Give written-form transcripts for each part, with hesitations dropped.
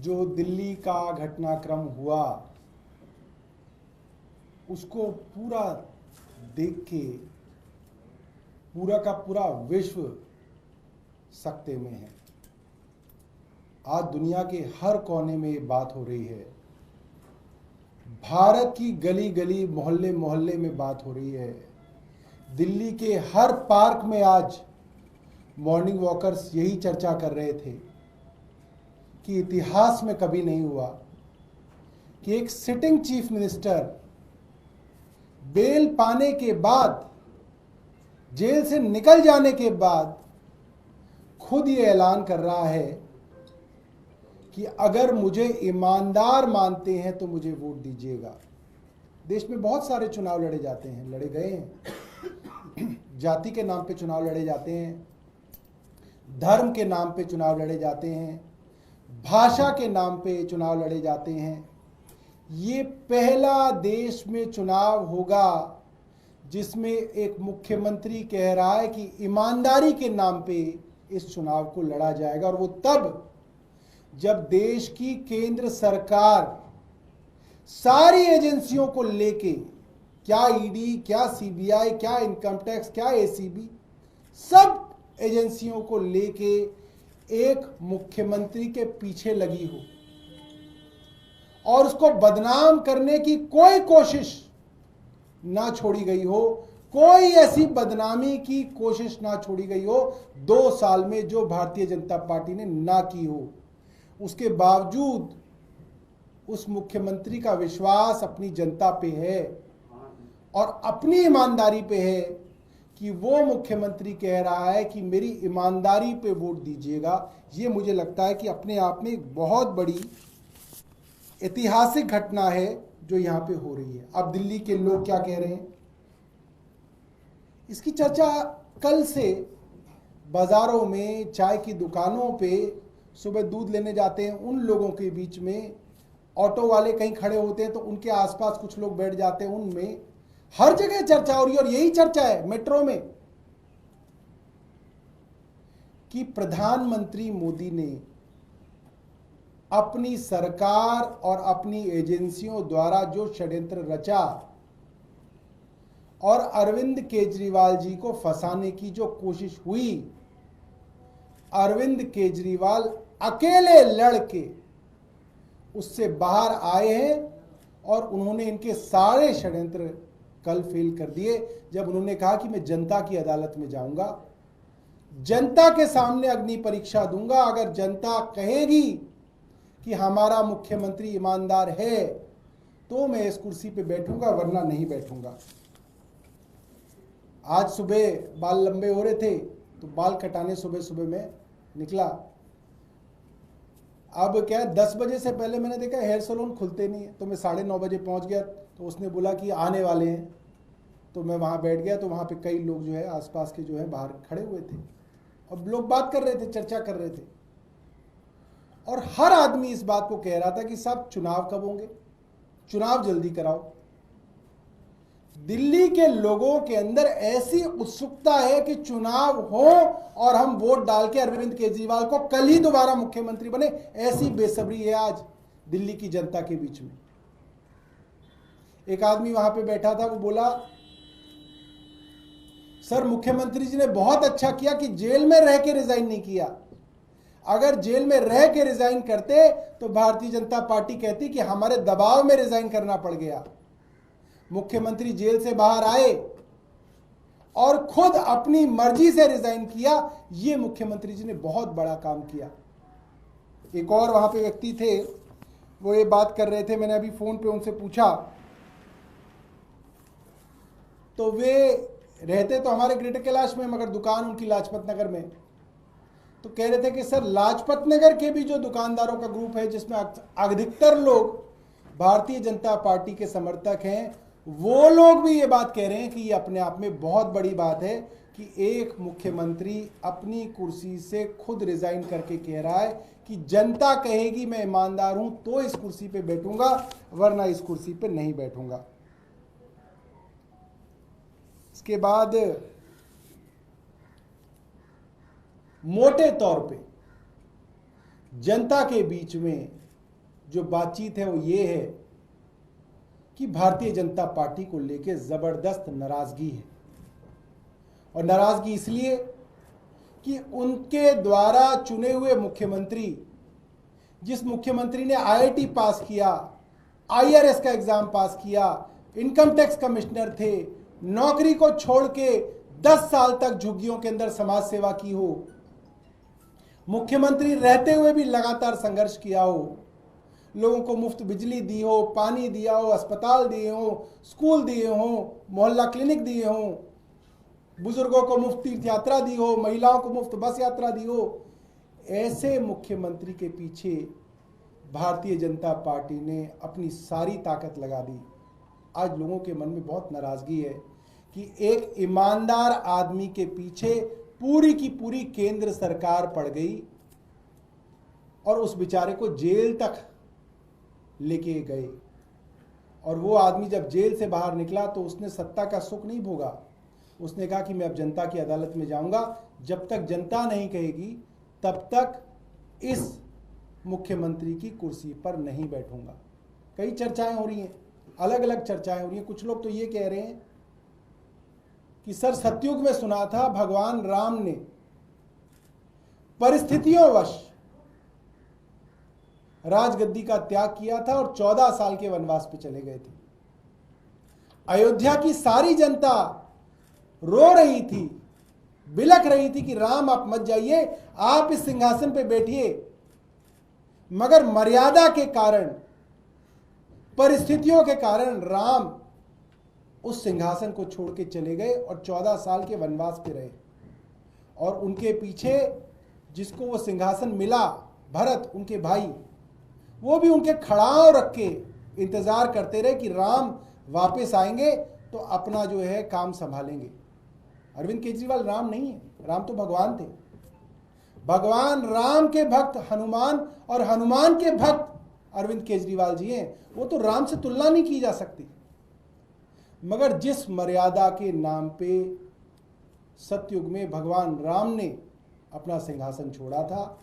जो दिल्ली का घटनाक्रम हुआ उसको पूरा देख के पूरा का पूरा विश्व सकते में है। आज दुनिया के हर कोने में ये बात हो रही है। भारत की गली गली मोहल्ले मोहल्ले में बात हो रही है। दिल्ली के हर पार्क में आज मॉर्निंग वॉकर्स यही चर्चा कर रहे थे कि इतिहास में कभी नहीं हुआ कि एक सिटिंग चीफ मिनिस्टर बेल पाने के बाद, जेल से निकल जाने के बाद खुद ये ऐलान कर रहा है कि अगर मुझे ईमानदार मानते हैं तो मुझे वोट दीजिएगा। देश में बहुत सारे चुनाव लड़े जाते हैं, लड़े गए हैं। जाति के नाम पे चुनाव लड़े जाते हैं, धर्म के नाम पे चुनाव लड़े जाते हैं, भाषा के नाम पे चुनाव लड़े जाते हैं। ये पहला देश में चुनाव होगा जिसमें एक मुख्यमंत्री कह रहा है कि ईमानदारी के नाम पे इस चुनाव को लड़ा जाएगा, और वो तब जब देश की केंद्र सरकार सारी एजेंसियों को लेके, क्या ईडी, क्या सीबीआई, क्या इनकम टैक्स, क्या एसीबी, सब एजेंसियों को लेके एक मुख्यमंत्री के पीछे लगी हो और उसको बदनाम करने की कोई कोशिश ना छोड़ी गई हो, कोई ऐसी बदनामी की कोशिश ना छोड़ी गई हो 2 साल में जो भारतीय जनता पार्टी ने ना की हो। उसके बावजूद उस मुख्यमंत्री का विश्वास अपनी जनता पे है और अपनी ईमानदारी पे है कि वो मुख्यमंत्री कह रहा है कि मेरी ईमानदारी पे वोट दीजिएगा। ये मुझे लगता है कि अपने आप में एक बहुत बड़ी ऐतिहासिक घटना है जो यहाँ पे हो रही है। अब दिल्ली के लोग क्या कह रहे हैं, इसकी चर्चा कल से बाजारों में, चाय की दुकानों पे, सुबह दूध लेने जाते हैं उन लोगों के बीच में, ऑटो वाले कहीं खड़े होते हैं तो उनके आसपास कुछ लोग बैठ जाते हैं, उनमें हर जगह चर्चा हो रही है। और यही चर्चा है मेट्रो में कि प्रधानमंत्री मोदी ने अपनी सरकार और अपनी एजेंसियों द्वारा जो षड्यंत्र रचा और अरविंद केजरीवाल जी को फंसाने की जो कोशिश हुई, अरविंद केजरीवाल अकेले लड़के उससे बाहर आए हैं और उन्होंने इनके सारे षड्यंत्र कल फेल कर दिए जब उन्होंने कहा कि मैं जनता की अदालत में जाऊंगा, जनता के सामने अग्नि परीक्षा दूंगा। अगर जनता कहेगी कि हमारा मुख्यमंत्री ईमानदार है तो मैं इस कुर्सी पे बैठूंगा, वरना नहीं बैठूंगा। आज सुबह बाल लंबे हो रहे थे तो बाल कटाने सुबह सुबह में निकला। अब क्या है, 10 बजे से पहले मैंने देखा हेयर सैलून खुलते नहीं है, तो मैं 9:30 बजे पहुंच गया। तो उसने बोला कि आने वाले हैं, तो मैं वहां बैठ गया। तो वहां पे कई लोग जो है आसपास के जो है बाहर खड़े हुए थे और लोग बात कर रहे थे, चर्चा कर रहे थे, और हर आदमी इस बात को कह रहा था कि साहब चुनाव कब होंगे, चुनाव जल्दी कराओ। दिल्ली के लोगों के अंदर ऐसी उत्सुकता है कि चुनाव हो और हम वोट डाल के अरविंद केजरीवाल को कल ही दोबारा मुख्यमंत्री बने, ऐसी बेसब्री है आज दिल्ली की जनता के बीच में। एक आदमी वहां पे बैठा था, वो बोला सर मुख्यमंत्री जी ने बहुत अच्छा किया कि जेल में रह के रिजाइन नहीं किया। अगर जेल में रह के रिजाइन करते तो भारतीय जनता पार्टी कहती कि हमारे दबाव में रिजाइन करना पड़ गया। मुख्यमंत्री जेल से बाहर आए और खुद अपनी मर्जी से रिजाइन किया। ये मुख्यमंत्री जी ने बहुत बड़ा काम किया। एक और वहां पे व्यक्ति थे, वो ये बात कर रहे थे, मैंने अभी फोन पे उनसे पूछा, तो वे रहते तो हमारे ग्रेटर कैलाश में, मगर दुकान उनकी लाजपत नगर में। तो कह रहे थे कि सर लाजपत नगर के भी जो दुकानदारों का ग्रुप है जिसमें अधिकतर लोग भारतीय जनता पार्टी के समर्थक हैं, वो लोग भी ये बात कह रहे हैं कि ये अपने आप में बहुत बड़ी बात है कि एक मुख्यमंत्री अपनी कुर्सी से खुद रिजाइन करके कह रहा है कि जनता कहेगी मैं ईमानदार हूं तो इस कुर्सी पे बैठूंगा, वरना इस कुर्सी पे नहीं बैठूंगा। इसके बाद मोटे तौर पे जनता के बीच में जो बातचीत है वो ये है कि भारतीय जनता पार्टी को लेकर जबरदस्त नाराजगी है। और नाराजगी इसलिए कि उनके द्वारा चुने हुए मुख्यमंत्री, जिस मुख्यमंत्री ने आईआईटी पास किया, आईआरएस का एग्जाम पास किया, इनकम टैक्स कमिश्नर थे, नौकरी को छोड़ के 10 साल तक झुग्गियों के अंदर समाज सेवा की हो, मुख्यमंत्री रहते हुए भी लगातार संघर्ष किया हो, लोगों को मुफ्त बिजली दी हो, पानी दिया हो, अस्पताल दिए हो, स्कूल दिए हो, मोहल्ला क्लिनिक दिए हो, बुजुर्गों को मुफ्त तीर्थ यात्रा दी हो, महिलाओं को मुफ्त बस यात्रा दी हो, ऐसे मुख्यमंत्री के पीछे भारतीय जनता पार्टी ने अपनी सारी ताकत लगा दी। आज लोगों के मन में बहुत नाराजगी है कि एक ईमानदार आदमी के पीछे पूरी की पूरी केंद्र सरकार पड़ गई और उस बेचारे को जेल तक लेके गए। और वो आदमी जब जेल से बाहर निकला तो उसने सत्ता का सुख नहीं भोगा। उसने कहा कि मैं अब जनता की अदालत में जाऊंगा, जब तक जनता नहीं कहेगी तब तक इस मुख्यमंत्री की कुर्सी पर नहीं बैठूंगा। कई चर्चाएं हो रही हैं, अलग अलग चर्चाएं हो रही हैं। कुछ लोग तो ये कह रहे हैं कि सर सतयुग में सुना था भगवान राम ने परिस्थितियों राजगद्दी का त्याग किया था और 14 साल के वनवास पे चले गए थे। अयोध्या की सारी जनता रो रही थी, बिलख रही थी कि राम आप मत जाइए, आप इस सिंहासन पे बैठिए। मगर मर्यादा के कारण, परिस्थितियों के कारण राम उस सिंहासन को छोड़ के चले गए और 14 साल के वनवास पे रहे। और उनके पीछे जिसको वो सिंहासन मिला, भरत उनके भाई, वो भी उनके खड़ाव रख के इंतजार करते रहे कि राम वापस आएंगे तो अपना जो है काम संभालेंगे। अरविंद केजरीवाल राम नहीं है, राम तो भगवान थे। भगवान राम के भक्त हनुमान और हनुमान के भक्त अरविंद केजरीवाल जी हैं। वो तो राम से तुलना नहीं की जा सकती। मगर जिस मर्यादा के नाम पे सतयुग में भगवान राम ने अपना सिंहासन छोड़ा था,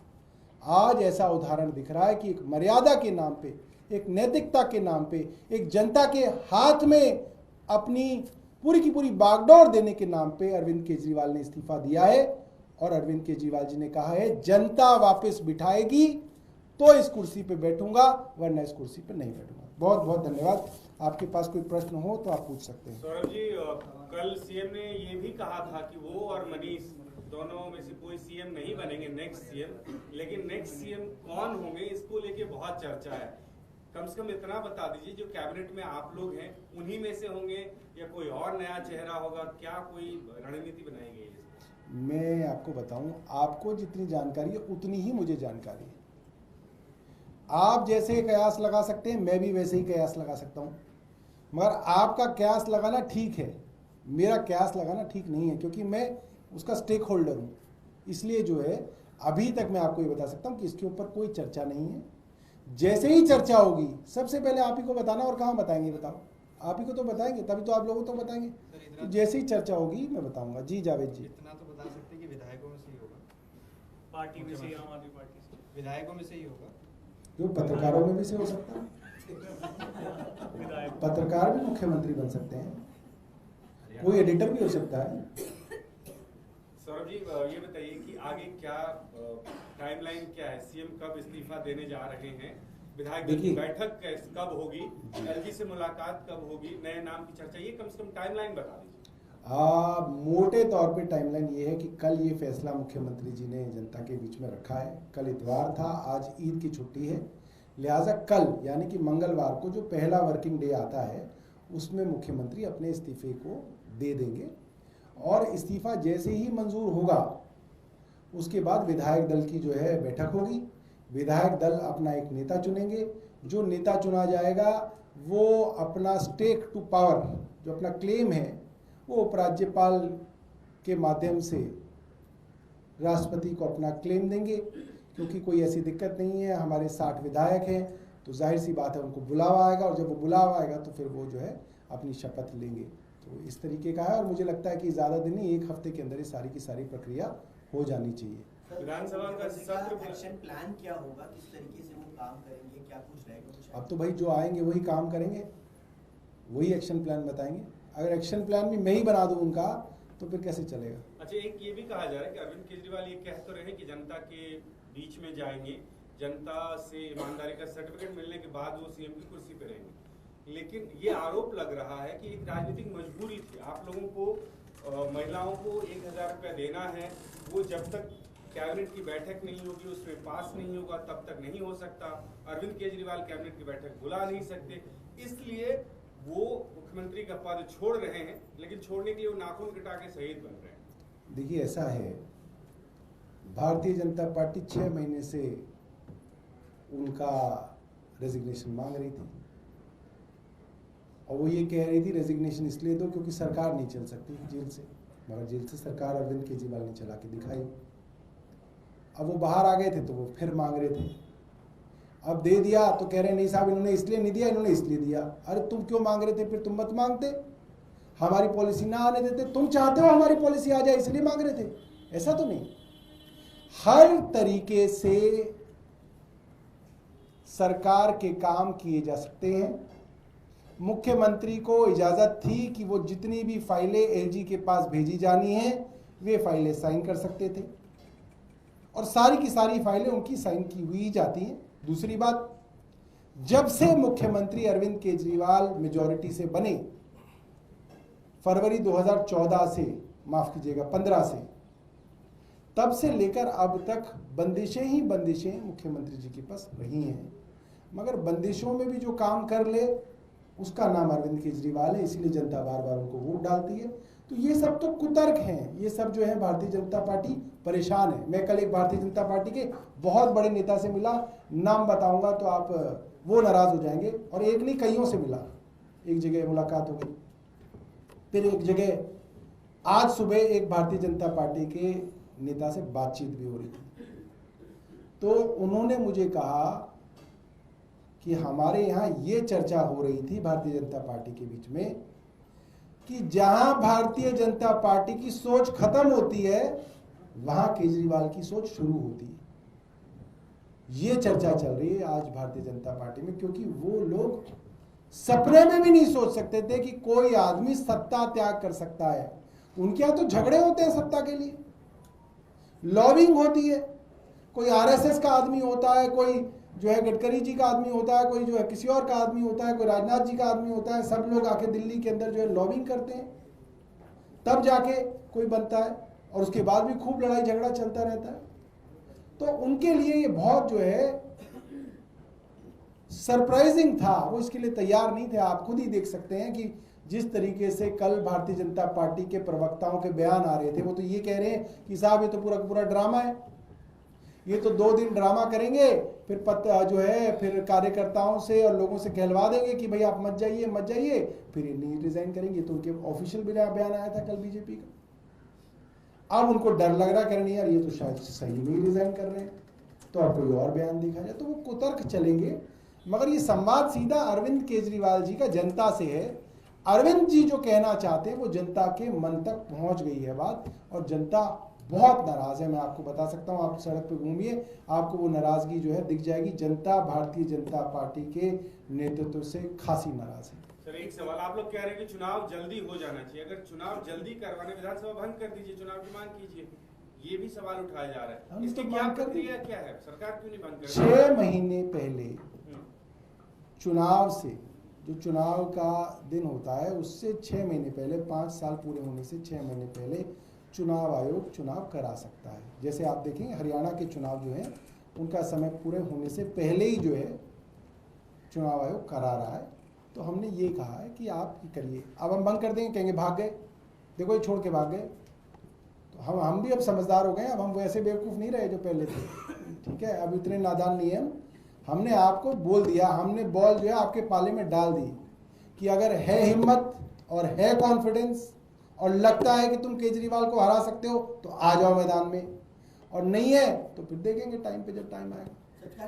आज ऐसा उदाहरण दिख रहा है कि एक मर्यादा के नाम पे, एक नैतिकता के नाम पे, एक जनता के हाथ में अपनी पूरी की पूरी बागडोर देने के नाम पे अरविंद केजरीवाल ने इस्तीफा दिया है। और अरविंद केजरीवाल जी ने कहा है जनता वापस बिठाएगी तो इस कुर्सी पे बैठूंगा, वरना इस कुर्सी पे नहीं बैठूंगा। बहुत बहुत धन्यवाद। आपके पास कोई प्रश्न हो तो आप पूछ सकते हैं। सौरभ जी, कल सीएम ने ये भी कहा था कि वो और मनीष दोनों में से कोई सीएम नहीं बनेंगे नेक्स्ट सीएम, लेकिन नेक्स्ट सीएम कौन होंगे इसको लेके बहुत चर्चा है। कम से कम इतना बता दीजिए, जो कैबिनेट में आप लोग हैं उन्हीं में से होंगे या कोई और नया चेहरा होगा? क्या कोई रणनीति बनाई गई है? मैं आपको बताऊं, आपको जितनी जानकारी है उतनी ही मुझे जानकारी है। आप जैसे कयास लगा सकते हैं, मैं भी वैसे ही कयास लगा सकता हूं। मगर आपका कयास लगाना ठीक है, मेरा कयास लगाना ठीक नहीं है, क्योंकि मैं उसका स्टेक होल्डर हूं। इसलिए जो है अभी तक मैं आपको ये बता सकता हूं कि इसके ऊपर कोई चर्चा नहीं है। जैसे ही चर्चा होगी सबसे पहले आप ही को बताना। और कहाँ बताएंगे बताओ? आप ही को तो बताएंगे, तभी तो आप लोगों को तो बताएंगे। तो जैसे ही चर्चा होगी मैं बताऊंगा। जी जावेद जी। इतना तो बता सकते हैं कि विधायकों में से ही होगा, पार्टी में से, आम आदमी पार्टी से, विधायकों में से ही होगा। जो पत्रकारों में भी से हो सकता है, पत्रकार भी मुख्यमंत्री बन सकते हैं, कोई एडिटर भी हो सकता है। सौरभ जी, ये बताइए कि आगे क्या टाइमलाइन क्या है? सीएम कब इस्तीफा देने जा रहे हैं? विधायक दल की बैठक कब होगी? एलजी से मुलाकात कब होगी? नए नाम की चर्चा, ये कम से कम टाइमलाइन बता दीजिए। मोटे तौर पे टाइमलाइन ये है कि कल ये फैसला मुख्यमंत्री जी ने जनता के बीच में रखा है। कल इतवार था, आज ईद की छुट्टी है, लिहाजा कल यानी कि मंगलवार को जो पहला वर्किंग डे आता है उसमें मुख्यमंत्री अपने इस्तीफे को दे देंगे। और इस्तीफा जैसे ही मंजूर होगा उसके बाद विधायक दल की जो है बैठक होगी। विधायक दल अपना एक नेता चुनेंगे। जो नेता चुना जाएगा वो अपना स्टेक टू पावर, जो अपना क्लेम है, वो उपराज्यपाल के माध्यम से राष्ट्रपति को अपना क्लेम देंगे। क्योंकि कोई ऐसी दिक्कत नहीं है, हमारे 60 विधायक हैं, तो जाहिर सी बात है उनको बुलावा आएगा, और जब वो बुलावा आएगा तो फिर वो जो है अपनी शपथ लेंगे। तो इस तरीके का है, और मुझे लगता है कि ज़्यादा दिन नहीं, 1 हफ्ते के अंदर ये सारी की सारी प्रक्रिया हो जानी चाहिए। विधानसभा का सत्र एक्शन प्लान क्या होगा, किस तरीके से वो काम करेंगे, क्या कुछ रहेगा कुछ? अब तो भाई जो आएंगे वही काम करेंगे, वही एक्शन प्लान बताएंगे। अगर एक्शन प्लान भी मैं ही बना दूं उनका तो फिर कैसे चलेगा? अच्छा, एक ये भी कहा जा रहा है कि अरविंद केजरीवाल ये कह तो रहे हैं कि जनता के बीच में जाएंगे, जनता से ईमानदारी का सर्टिफिकेट मिलने के बाद वो सीएम की कुर्सी पे रहेंगे, लेकिन ये आरोप लग रहा है कि एक राजनीतिक मजबूरी थी आप लोगों को, महिलाओं को 1000 रुपया देना है, वो जब तक कैबिनेट की बैठक नहीं होगी, उसमें पास नहीं होगा, तब तक नहीं हो सकता। अरविंद केजरीवाल कैबिनेट की बैठक बुला नहीं सकते, इसलिए वो मुख्यमंत्री का पद छोड़ रहे हैं, लेकिन छोड़ने के लिए वो नाखून कटा के शहीद बन रहे हैं। देखिए ऐसा है, भारतीय जनता पार्टी 6 महीने से उनका रेजिग्नेशन मांग रही थी और वो ये कह रही थी रेजिग्नेशन इसलिए दो क्योंकि सरकार नहीं चल सकती जेल से, मगर जेल से सरकार अरविंद केजरीवाल ने चला के दिखाई। अब वो बाहर आ गए थे तो वो फिर मांग रहे थे, अब दे दिया तो कह रहे नहीं साहब इन्होंने इसलिए नहीं दिया, इन्होंने इसलिए दिया। अरे तुम क्यों मांग रहे थे, फिर तुम मत मांगते, हमारी पॉलिसी ना आने देते, तुम चाहते हो हमारी पॉलिसी आ जाए इसलिए मांग रहे थे, ऐसा तो नहीं। हर तरीके से सरकार के काम किए जा सकते हैं। मुख्यमंत्री को इजाजत थी कि वो जितनी भी फाइलें एलजी के पास भेजी जानी है वे फाइलें साइन कर सकते थे और सारी की सारी फाइलें उनकी साइन की हुई जाती हैं। दूसरी बात, जब से मुख्यमंत्री अरविंद केजरीवाल मेजॉरिटी से बने, फरवरी 2014 से, माफ कीजिएगा 15 से, तब से लेकर अब तक बंदिशें ही बंदिशें मुख्यमंत्री जी के पास रही हैं, मगर बंदिशों में भी जो काम कर ले उसका नाम अरविंद केजरीवाल है, इसीलिए जनता बार बार उनको वोट डालती है। तो ये सब तो कुतर्क हैं, ये सब जो है भारतीय जनता पार्टी परेशान है। मैं कल एक भारतीय जनता पार्टी के बहुत बड़े नेता से मिला, नाम बताऊंगा तो आप वो नाराज हो जाएंगे, और एक नहीं कईयों से मिला, एक जगह मुलाकात हो गई, फिर एक जगह आज सुबह एक भारतीय जनता पार्टी के नेता से बातचीत भी हो रही थी। तो उन्होंने मुझे कहा कि हमारे यहाँ ये चर्चा हो रही थी भारतीय जनता पार्टी के बीच में कि जहां भारतीय जनता पार्टी की सोच खत्म होती है वहां केजरीवाल की सोच शुरू होती है। ये चर्चा चल रही है आज भारतीय जनता पार्टी में, क्योंकि वो लोग सपने में भी नहीं सोच सकते थे कि कोई आदमी सत्ता त्याग कर सकता है। उनके यहाँ तो झगड़े होते हैं सत्ता के लिए, लॉबिंग होती है, कोई आरएसएस का आदमी होता है, कोई जो है गडकरी जी का आदमी होता है, कोई जो है किसी और का आदमी होता है, कोई राजनाथ जी का आदमी होता है, सब लोग आके दिल्ली के अंदर जो है लॉबिंग करते हैं, तब जाके कोई बनता है, और उसके बाद भी खूब लड़ाई झगड़ा चलता रहता है। तो उनके लिए ये बहुत जो है सरप्राइजिंग था, वो इसके लिए तैयार नहीं थे। आप खुद ही देख सकते हैं कि जिस तरीके से कल भारतीय जनता पार्टी के प्रवक्ताओं के बयान आ रहे थे, वो तो ये कह रहे हैं कि साहब ये तो पूरा पूरा ड्रामा है, ये तो 2 दिन ड्रामा करेंगे, फिर जो है फिर कार्यकर्ताओं से और लोगों से कहलवा देंगे कि भाई आप मत जाइए मत जाइए, फिर नहीं रिजाइन करेंगे। तो उनके ऑफिशियल बयान आया था कल बीजेपी का। अब उनको डर लग रहा है, कह रहे यार ये तो शायद सही में रिजाइन कर रहे हैं, तो अब कोई और बयान दिखा जाए, तो वो कुतर्क चलेंगे। मगर ये संवाद सीधा अरविंद केजरीवाल जी का जनता से है। अरविंद जी जो कहना चाहते हैं वो जनता के मन तक पहुंच गई है बात, और जनता बहुत नाराज है। मैं आपको बता सकता हूं, आप सड़क पे घूमिए, आपको वो नाराजगी जो है दिख जाएगी। जनता भारतीय जनता पार्टी के नेतृत्व से खासी नाराज है। सर एक सवाल, आप लोग कह रहे हैं कि चुनाव जल्दी हो जाना चाहिए, अगर चुनाव जल्दी करवाने विधानसभा भंग कर दीजिए, चुनाव की मांग कीजिए, ये भी सवाल उठाया जा रहा है। इसकी क्या प्रक्रिया क्या है, सरकार क्यों नहीं बंद कर रही? 6 महीने पहले चुनाव से, जो चुनाव का दिन होता है उससे 6 महीने पहले, 5 साल पूरे होने से 6 महीने पहले चुनाव आयोग चुनाव करा सकता है। जैसे आप देखेंगे हरियाणा के चुनाव जो है उनका समय पूरे होने से पहले ही जो है चुनाव आयोग करा रहा है। तो हमने ये कहा है कि आप करिए। अब हम बंद कर देंगे, कहेंगे भाग गए, देखो ये छोड़ के भाग गए। तो हम भी अब समझदार हो गए, अब हम वैसे बेवकूफ़ नहीं रहे जो पहले थे, ठीक है। अब इतने नादान नहीं है, हमने आपको बोल दिया, हमने बॉल जो है आपके पाले में डाल दी कि अगर है हिम्मत और है कॉन्फिडेंस और लगता है कि तुम केजरीवाल को हरा सकते हो तो आ जाओ मैदान में, और नहीं है तो फिर देखेंगे टाइम पे जब टाइम आएगा।